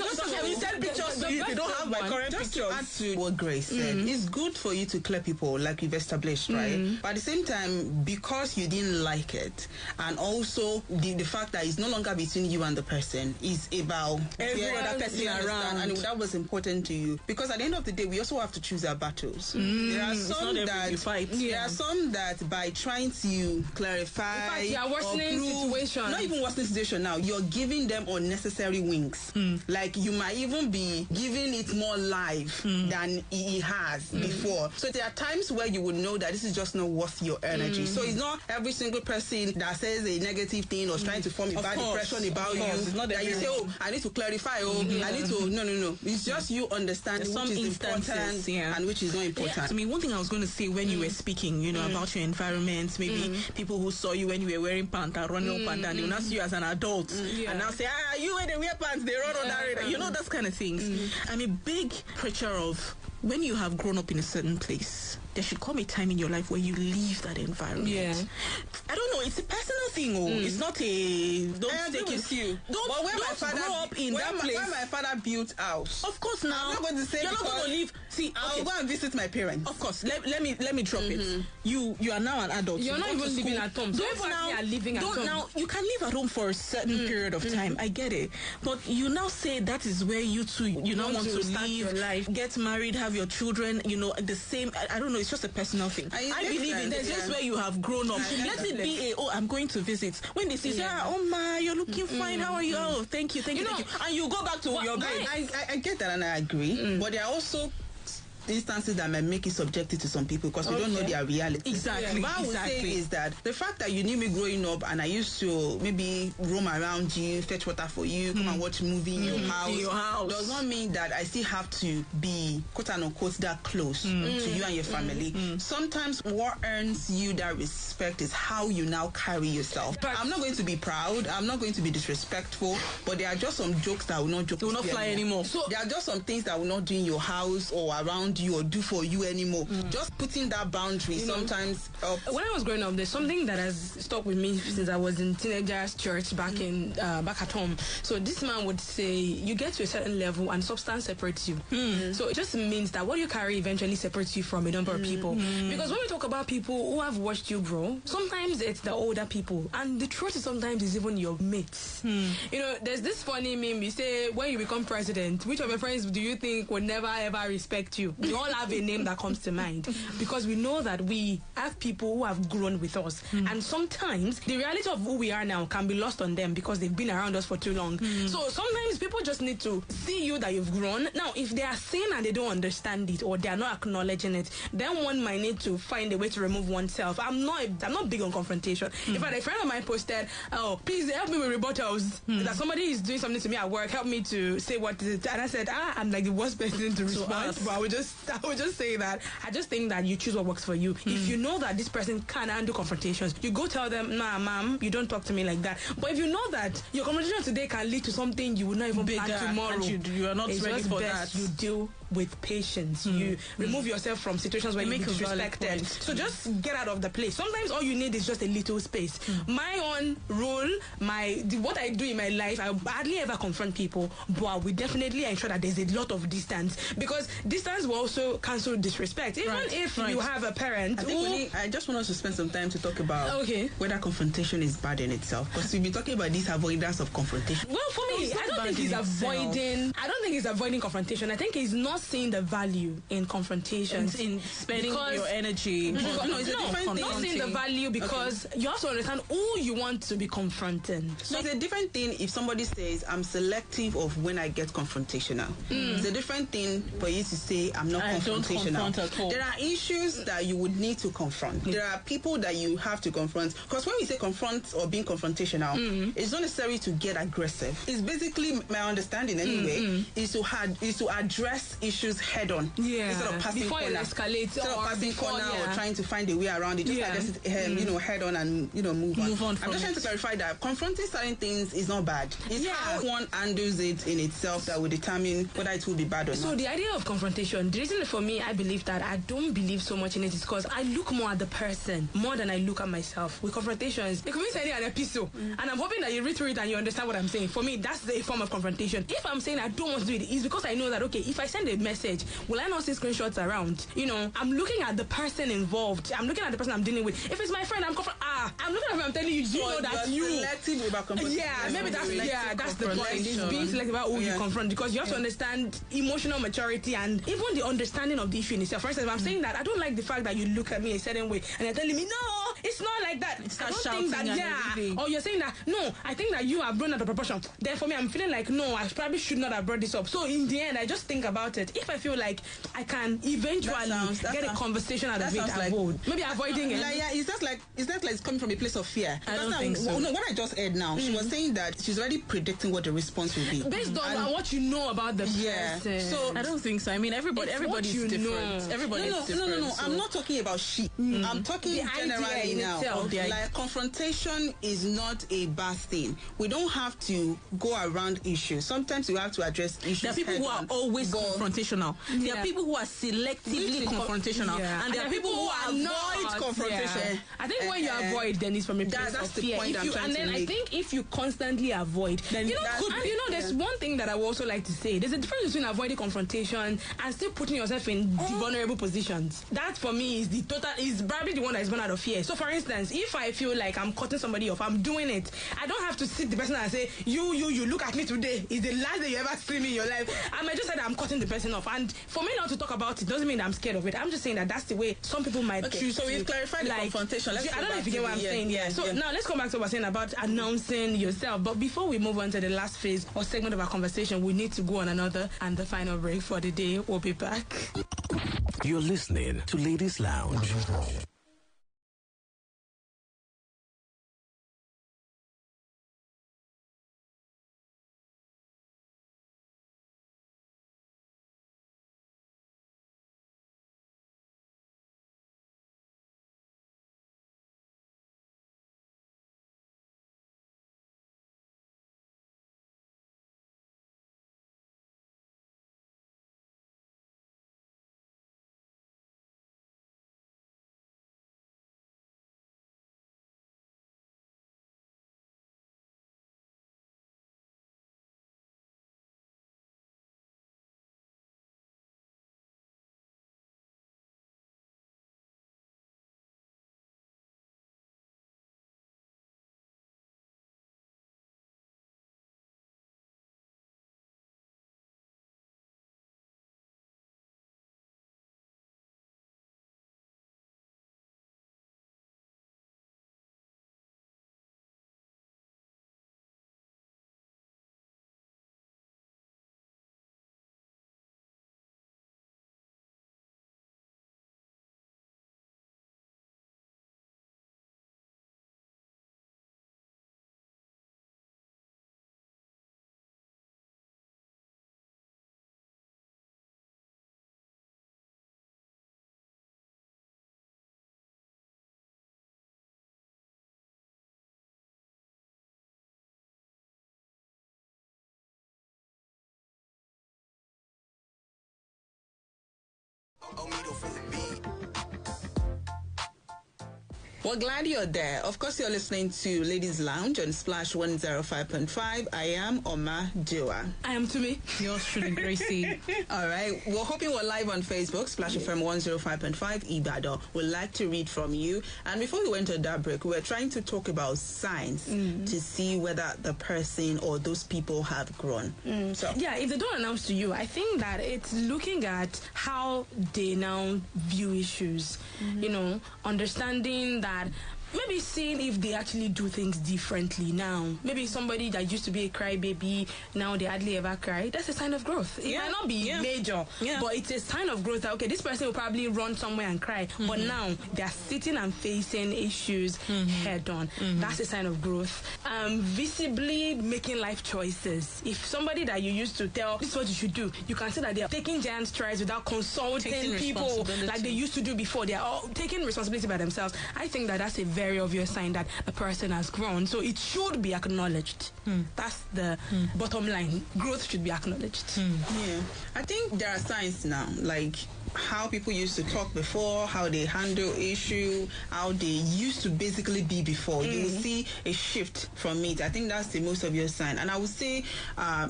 send pictures to you. They don't have my current pictures. To add to what Grace said, it's good for you to clear people, like we've established, right? But at the same time, because you didn't like it, and also the fact that it's no longer between you and the person, is about every other person around, and that was important to you. Because at the end of the day, we also have to choose our battles. There are some there are some that by trying to clarify, you are worsening situation. Not even worsening situation now. You're giving them unnecessary wings. Like you might even be giving it more life than it has before. So there are times where you would know that this is just not worth your energy. So it's not every single person that says a negative thing or trying to form a bad impression about you that you say, oh, I need to clarify. I need to. No. It's just you understanding which is important and which is not important. I mean, one thing I was going to say when you were speaking, about your environment, maybe people who saw you when you were wearing pants and running up and down, they will not see you as an adult and now say, you when they wear pants, they run on that. Those kind of things. I'm a big preacher of when you have grown up in a certain place, there should come a time in your life where you leave that environment. I don't know, it's a personal thing. It's not a don't take it. Don't grow up in that place. Where my father built house. Of course, now I'm not going to say you're not going to leave. See, I'll go and visit my parents. Of course, let me drop it. You are now an adult. You're not even living at home. Now you can live at home for a certain period of time. I get it, but you now say that is where you two now want to leave your life, get married, have your children. The same. I don't know. It's just a personal thing. I believe in there's just where you have grown up. Let it be I'm going to visit. When they say, oh my, you're looking fine. How are you? Oh, thank you. And you go back to your bed. I get that and I agree. But there are also instances that might make it subjective to some people because we don't know their reality. Exactly. What I would say is that the fact that you knew me growing up and I used to maybe roam around you, fetch water for you, come and watch a movie in your house, does not mean that I still have to be quote unquote that close to you and your family. Sometimes what earns you that respect is how you now carry yourself. But I'm not going to be proud, I'm not going to be disrespectful, but there are just some jokes that will not fly anymore. So there are just some things that will not do in your house or around you or do for you anymore. Just putting that boundary sometimes helps. When I was growing up, there's something that has stuck with me since I was in teenagers church back at home. So this man would say, you get to a certain level and substance separates you. So it just means that what you carry eventually separates you from a number of people. Because when we talk about people who have watched you grow, sometimes it's the older people, and the truth is sometimes it's even your mates. There's this funny meme. You say, when you become president, which of your friends do you think would never ever respect you? We all have a name that comes to mind because we know that we have people who have grown with us, and sometimes the reality of who we are now can be lost on them because they've been around us for too long. So sometimes people just need to see you that you've grown. Now, if they are saying and they don't understand it or they are not acknowledging it, then one might need to find a way to remove oneself. I'm not big on confrontation. In fact, a friend of mine posted, "Oh, please help me with rebuttals. That somebody is doing something to me at work. Help me to say what is it." And I said, I'm like the worst person to respond. But I would just say that I just think that you choose what works for you. If you know that this person can't handle confrontations, you go tell them, "Nah, ma'am, you don't talk to me like that." But if you know that your confrontation today can lead to something you would not even plan tomorrow, you are not ready for that. You deal with patience. You remove yourself from situations where you make disrespected. So just get out of the place. Sometimes all you need is just a little space. My own rule, what I do in my life, I hardly ever confront people, but I will definitely ensure that there's a lot of distance, because distance will also cancel disrespect. Even if you have a parent. I just want us to spend some time to talk about whether confrontation is bad in itself, because we've been talking about this avoidance of confrontation. Well, for me, I don't think he's avoiding confrontation. I think he's not seeing the value in confrontation, in spending your energy. It's a different thing. Not seeing the value because you have to understand who you want to be confronting. So it's a different thing if somebody says, "I'm selective of when I get confrontational." It's a different thing for you to say, "I'm not confrontational." There are issues that you would need to confront. There are people that you have to confront, because when we say confront or being confrontational, it's not necessary to get aggressive. It's basically, my understanding anyway, is to address issues issues head on. Yeah. Instead of passing before corner. it escalates. Instead of passing corner yeah. or trying to find a way around it, just address it, you know, head on and, you know, move on. I'm just trying to clarify that confronting certain things is not bad. It's how one handles it in itself that will determine whether it will be bad or not. So the idea of confrontation, the reason for me, I believe that I don't believe so much in it is because I look more at the person more than I look at myself. With confrontations, it could be sending an episode, and I'm hoping that you read through it and you understand what I'm saying. For me, that's a form of confrontation. If I'm saying I don't want to do it, it's because I know that, okay, if I send a message, will I not see screenshots around? You know, I'm looking at the person involved. I'm looking at the person I'm dealing with. If it's my friend, I'm looking at him, I'm telling you, do you know that you selective about confrontation? Yeah, maybe that's the point. It's being selective about who you confront, because you have to understand emotional maturity and even the understanding of the issue in itself. For instance, if I'm saying that I don't like the fact that you look at me a certain way and you're telling me, no, it's not like that. I don't think that, or you're saying that, no, I think that you have blown out of proportion. Then for me, I'm feeling like, no, I probably should not have brought this up. So in the end, I just think about it. If I feel like I can eventually get a conversation out of it, avoid. Maybe avoiding it. Like, it's just like it's coming from a place of fear. I don't think so. No, what I just heard now, she was saying that she's already predicting what the response will be based on what you know about the person. So I don't think so. I mean, everybody's different. Everybody's different. No. I'm not talking about she. I'm talking generally now. Like, confrontation is not a bad thing. We don't have to go around issues. Sometimes you have to address issues. There are people who are always confrontational. There are people who are selectively confrontational, and there are people who avoid confrontation. I think when you avoid, then it's from a place of fear. I think if you constantly avoid, then there's one thing that I would also like to say. There's a difference between avoiding confrontation and still putting yourself in vulnerable positions. That for me is probably the one that is born out of fear. So for instance, if I feel like I'm cutting somebody off, I'm doing it, I don't have to sit the person and say, you look at me today, it's the last day you ever see me in your life. I might just say that I'm cutting the person off, and for me not to talk about it doesn't mean that I'm scared of it. I'm just saying that that's the way some people might choose. So we've clarified the confrontation. I don't know if you get what I'm saying. Now let's come back to what we're saying about announcing yourself. But before we move on to the last phase or segment of our conversation, we need to go on another and the final break for the day. We'll be back. You're listening to Ladies Lounge. We're glad you're there. Of course, you're listening to Ladies Lounge on Splash 105.5. I am Omajuwa. I am Tumi. Yours truly, Gracie. All right. We're hoping we're live on Facebook, Splash FM 105.5 Ibadan. We'd like to read from you. And before we went to that break, we were trying to talk about signs to see whether the person or those people have grown. So if they don't announce to you, I think that it's looking at how they now view issues. You know, understanding that maybe seeing if they actually do things differently now. Maybe somebody that used to be a crybaby, now they hardly ever cry. That's a sign of growth. It might not be major, but it's a sign of growth that, okay, this person will probably run somewhere and cry, but now they're sitting and facing issues head on. That's a sign of growth. Visibly making life choices. If somebody that you used to tell, this is what you should do, you can see that they're taking giant strides without consulting people like they used to do before. They're all taking responsibility by themselves. I think that that's a very obvious sign that a person has grown. So it should be acknowledged. That's the bottom line. Growth should be acknowledged. Yeah. I think there are signs now, like how people used to talk before, how they handle issue, how they used to basically be before. You will see a shift from it. I think that's the most obvious sign. And I would say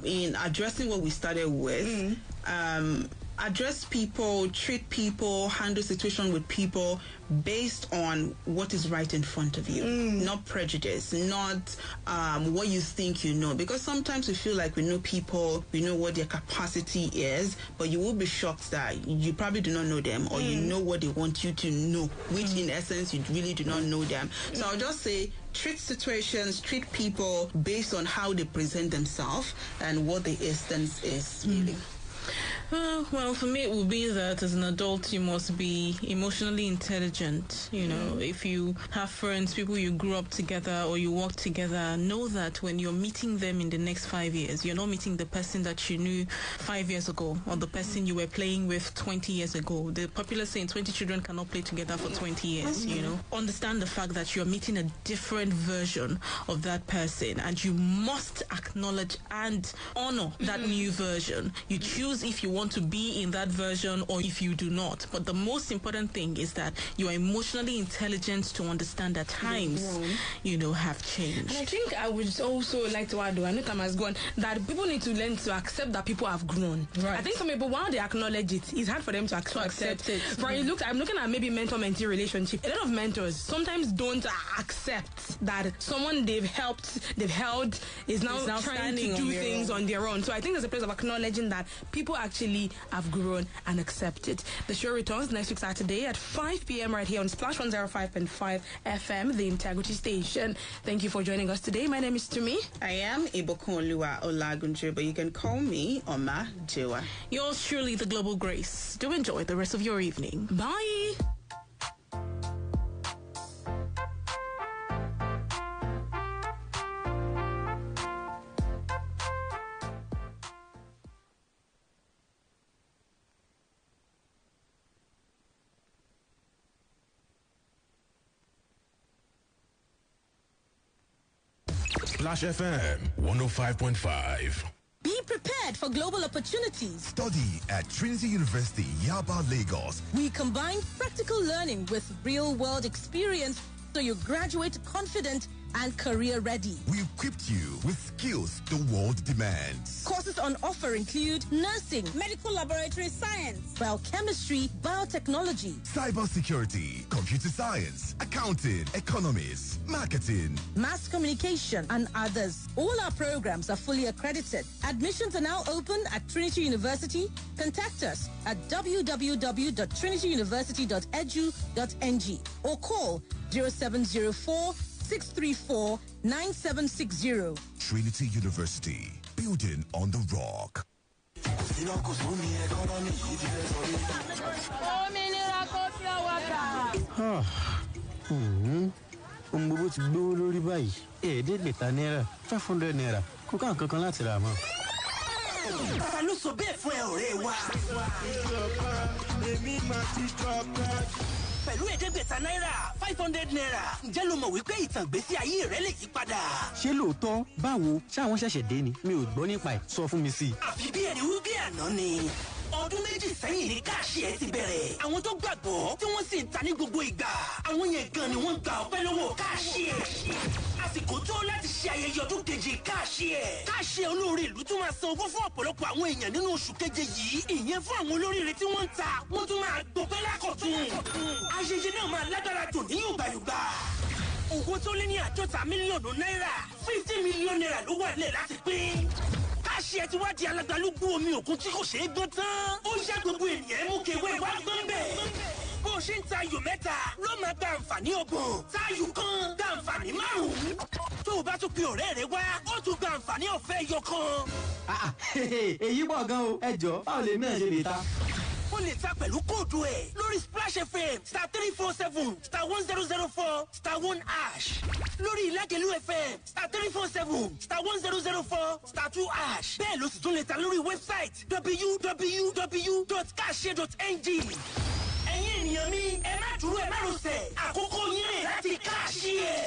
in addressing what we started with, address people, treat people, handle situation with people based on what is right in front of you, not prejudice, not what you think you know. Because sometimes we feel like we know people, we know what their capacity is, but you will be shocked that you probably do not know them, or you know what they want you to know, which in essence you really do not know them. So I'll just say, treat situations, treat people based on how they present themselves and what the essence is really. Well, for me, it will be that as an adult, you must be emotionally intelligent. You know, if you have friends, people you grew up together or you work together, know that when you're meeting them in the next 5 years, you're not meeting the person that you knew 5 years ago or the person you were playing with 20 years ago. The popular saying, 20 children cannot play together for 20 years, you know. Understand the fact that you're meeting a different version of that person, and you must acknowledge and honor that new version. You choose if you want to be in that version or if you do not. But the most important thing is that you are emotionally intelligent to understand that times, you know, have changed. And I think I would also like to add, I know time has gone, that people need to learn to accept that people have grown. Right. I think some people, while they acknowledge it, it's hard for them to accept it. For I'm looking at maybe mentor-mentee relationship. A lot of mentors sometimes don't accept that someone they've held is now trying to do things on their own. So I think there's a place of acknowledging that people actually have grown and accepted. The show returns next week Saturday at 5 p.m. right here on Splash 105.5 FM, the Integrity Station. Thank you for joining us today. My name is Tumi. I am Ibokunoluwa Olagunje, but you can call me Omajuwa. Yours truly, the Global Grace. Do enjoy the rest of your evening. Bye. Splash FM 105.5. Be prepared for global opportunities. Study at Trinity University, Yaba, Lagos. We combine practical learning with real-world experience so you graduate confident and career-ready. We equipped you with skills the world demands. Courses on offer include nursing, medical laboratory science, biochemistry, biotechnology, cybersecurity, computer science, accounting, economics, marketing, mass communication, and others. All our programs are fully accredited. Admissions are now open at Trinity University. Contact us at www.trinityuniversity.edu.ng or call 0704-634-9760. Trinity University, building on the rock. Gbogbo ti gbówó lórí báyìí. Ẹ̀ẹ́dẹ́gbẹ̀ta náírà, 500 naira. Kò ká nǹkan kan láti rà mọ́. Ta ló sọ bẹ́ẹ̀ fún ẹ ọ̀rẹ́ wa? Èmi máa ti jọba. Pẹ̀lú ẹ̀ẹ́dẹ́gbẹ̀ta náírà, 500 naira. Ǹjẹ́ lo mọ̀ wípé ìtàn ìgbésí ayé rẹ lè yí padà? Ṣé lóòótọ́? Báwo? Ṣáwọn ṣẹ̀ṣẹ̀ dé ni? Mi ò gbọ́ nípa ẹ̀. Sọ fún mi sí i. Àfi bí ẹni wí bí àná ni. Ọdún méjì sẹ́yìn ní káàṣì ẹ̀ ti bẹ̀rẹ̀. Àwọn tó gbàgbọ́ tí wọ́n sì ń ta ní gbogbo ìgbà. Àwọn yẹn gan ni wọ́n gba ọpẹ́ lọ́wọ́ káàṣì ẹ̀. Àsìkò tó láti ṣe ayẹyẹ ọdún keje káàṣì ẹ̀. Káàṣì ẹ̀ olóore ìlú tún máa san owó fún ọ̀pọ̀lọpọ̀ àwọn èèyàn nínú oṣù keje yìí. Ìyẹn fún àwọn olóríire tí wọ́n ń ta. Wọ́n tún máa gbọpẹ́ lákọ̀tún. Ayẹyẹ náà máa lágbára dùn ní yùgbàyùgbà. Owó tó lé ní 50 mílíọ̀nù náírà, 50 mílíọ̀nù náírà ló wà nílẹ̀ láti pín. Káàṣì ẹ̀ ti wá di alágbálúgbú omi òkun tí kò ṣeé gbọ́n tán. Ó yá gbogbo ènìyàn mú kewé wá gbọ́n bẹ́ẹ̀. bó ṣe ń ta ayò mẹ́ta ló máa gba àǹfààní ọgbọ̀n táyù kan gba àǹfààní márùn-ún tó o bá tún pe ọ̀rẹ́ rẹ wá ó tún gba àǹfààní ọ̀fẹ́ ẹyọ kan. èyí pọ̀ gan o ẹ jọ báwo lè mí ẹ̀ ṣe lè ta. o lè ta pẹ̀lú kóòdù ẹ̀ lórí Splash FM *347 *1004 *1#. lórí Ìlágẹ̀lú FM *347 *1004 *2#. bẹ́ẹ̀ ló sì tún lè ta lórí wẹ́bsáìtì www.kashe.ng. ẹ̀yin ènìyàn mi ẹ má dúró ẹ má rọsẹ̀ àkókò yín rè láti káàṣì ẹ̀.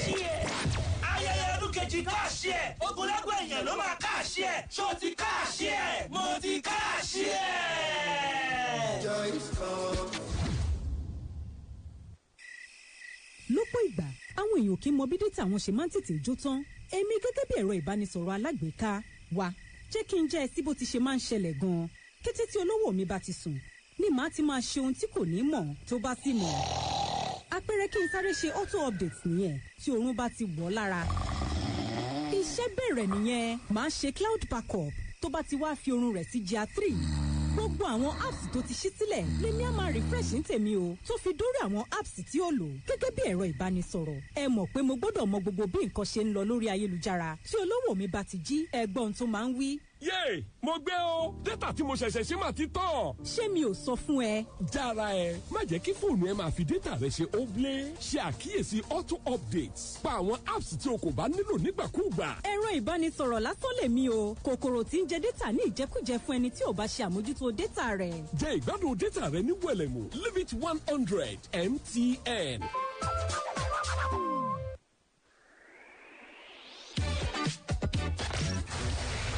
ayẹyẹ ọdún kejì káàṣì ẹ̀ ogunlẹ́gbẹ̀ èèyàn ló máa káàṣì ẹ̀ ṣó ti káàṣì ẹ̀ mo ti káàṣì ẹ̀. lọ́pọ̀ ìgbà àwọn èèyàn kì í mọ bí dátà wọn ṣe máa ń tètè jó tán èmi gẹ́gẹ́ bí ẹ̀rọ ìbánisọ̀rọ̀ alágbèéká wa jẹ́ kí n jẹ́ ẹ sí bó ti ṣe máa ń ṣẹlẹ̀ gan-an kété tí olówó mi bá ti sùn ni màá ti máa ṣe ohun tí kò ní mọ̀ tó bá sì mọ̀ àpẹẹrẹ kí n sáré ṣe auto update nìyẹn tí oorun bá ti wọ̀ lára iṣẹ́ bẹ̀rẹ̀ nìyẹn màá ṣe cloud backup tó bá ti wá fi oorun rẹ̀ sí GR3 gbogbo àwọn apps tó ti ṣí sílẹ̀ lèmi á máa refresh ní tèmi o tó fi dórí àwọn apps tí ó lò gẹ́gẹ́ bí ẹ̀rọ ìbánisọ̀rọ̀ ẹ mọ̀ pé mo gbọ́dọ̀ mọ gbogbo bí nǹkan ṣe ń lọ lórí ayélujára tí olówó mi bá ti jí ẹgbọ́n tó máa ń wí. yéè mo gbé o dátà tí mo ṣẹ̀ṣẹ̀ ṣe máa ti tán. ṣé mi ò sọ fún ẹ. jára ẹ má jẹ́ kí fóònù ẹ máa fi dátà rẹ ṣe óblé ṣe àkíyèsí auto updates pa àwọn apps tí o kò bá nílò nígbàkúùgbà. ẹ̀rọ ìbánisọ̀rọ̀ lásán lèmi o kòkòrò tí ń jẹ dátà ní ìjẹkújẹ fún ẹni tí ò bá ṣe àmójútó dátà rẹ̀. jẹ ìgbádùn dátà rẹ ní wẹ̀lẹ̀mú limit 100 MTN.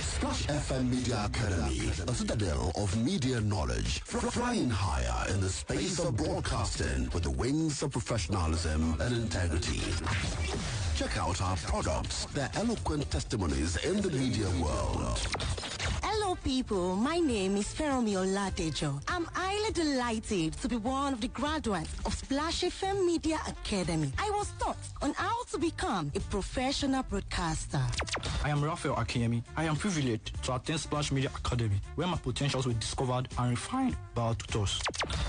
Splash FM Media Academy, a citadel of media knowledge, flying higher in the space of broadcasting with the wings of professionalism and integrity. Check out our products, their eloquent testimonies in the media world. Hello, people. My name is Feromi Oladejo. I'm highly delighted to be one of the graduates of Splash FM Media Academy. I was taught on how to become a professional broadcaster. I am Raphael Akiyemi. I am privileged to attend Splash Media Academy, where my potentials were discovered and refined by our tutors.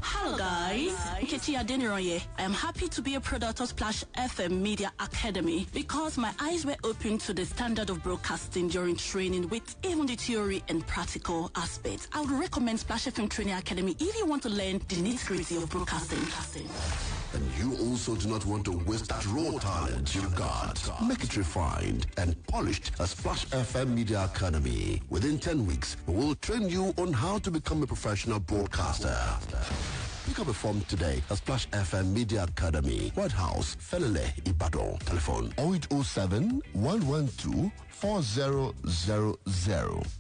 Hello, guys. Nkechi Adeniroye. I am happy to be a product of Splash FM Media Academy because my eyes were opened to the standard of broadcasting during training with even the theory and practical aspects. I would recommend Splash FM Training Academy if you want to learn the nitty-gritty of broadcasting. And you also do not want to waste that raw talent you've got. Make it refined and polished at Splash FM Media Academy. Within 10 weeks, we will train you on how to become a professional broadcaster. Pick up a form today at Splash FM Media Academy, White House, Felele, Ibadan. Telephone 0807 112 4000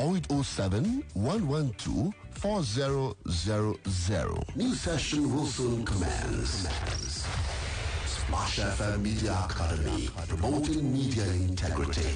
0807 112 4000. New session will soon commence. Splash FM Media Academy, promoting media integrity.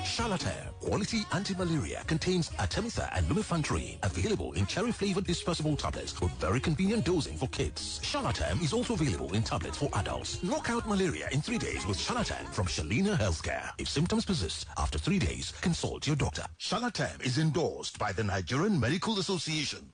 Charlatan Quality Anti-Malaria contains Artemether and Lumefantrine, available in cherry-flavored dispersible tablets with very convenient dosing for kids. Charlatan is also available in tablets for adults. Knock out malaria in 3 days with Charlatan from Shalina Healthcare. If symptoms persist after 3 days, consult your doctor. Charlatan is endorsed by the Nigerian Medical Association.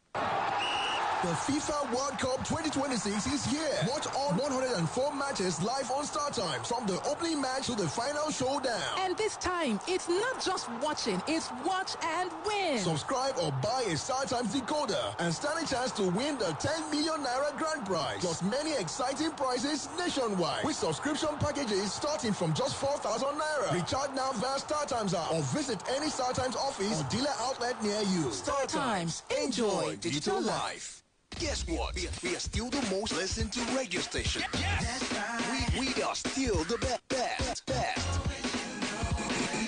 The FIFA World Cup 2026 is here. Watch all 104 matches live on Star Time from the opening match to the final showdown. And this time, it's not just watching, it's watch and win. Subscribe or buy a Star Times decoder and stand a chance to win the 10 million naira grand prize. Plus many exciting prizes nationwide with subscription packages starting from just 4,000 naira. Recharge now via Star Times app or visit any Star Times office or dealer outlet near you. Star Times. Enjoy digital life. Guess what? We are still the most listened to radio station. Yes. That's right. We are still the best.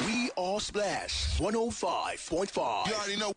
We are Splash 105.5. You already know.